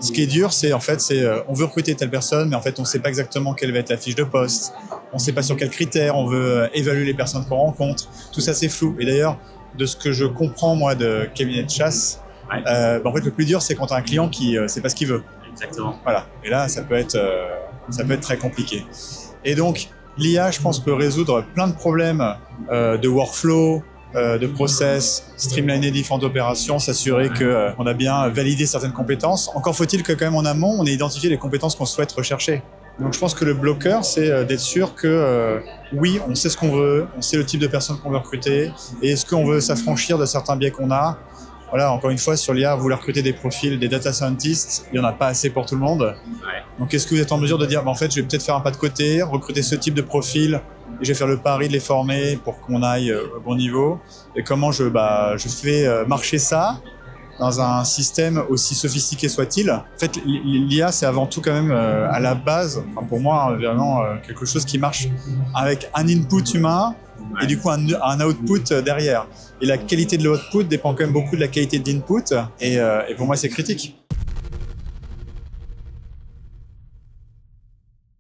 Ce qui est dur, c'est on veut recruter telle personne, mais en fait, on ne sait pas exactement quelle va être la fiche de poste. On ne sait pas sur quels critères on veut évaluer les personnes qu'on rencontre. Tout ça, c'est flou. Et d'ailleurs, de ce que je comprends, moi, de cabinet de chasse, en fait, le plus dur, c'est quand tu as un client qui ne sait pas ce qu'il veut. Exactement. Voilà. Et là, ça peut être très compliqué. Et donc, l'IA, je pense, peut résoudre plein de problèmes de workflow, de process, streamliner différentes opérations, s'assurer qu'on a bien validé certaines compétences. Encore faut-il que, quand même, en amont, on ait identifié les compétences qu'on souhaite rechercher. Donc, je pense que le bloqueur, c'est d'être sûr que, oui, on sait ce qu'on veut, on sait le type de personnes qu'on veut recruter, et est-ce qu'on veut s'affranchir de certains biais qu'on a. Voilà, encore une fois, sur l'IA, vous voulez recruter des profils, des data scientists, il n'y en a pas assez pour tout le monde. Donc, est-ce que vous êtes en mesure de dire, en fait, je vais peut-être faire un pas de côté, recruter ce type de profil, et je vais faire le pari de les former pour qu'on aille au bon niveau. Et comment je fais marcher ça dans un système aussi sophistiqué soit-il. En fait, l'IA, c'est avant tout quand même à la base, pour moi, vraiment quelque chose qui marche avec un input humain et du coup un output derrière. Et la qualité de l'output dépend quand même beaucoup de la qualité de l'input et pour moi, c'est critique.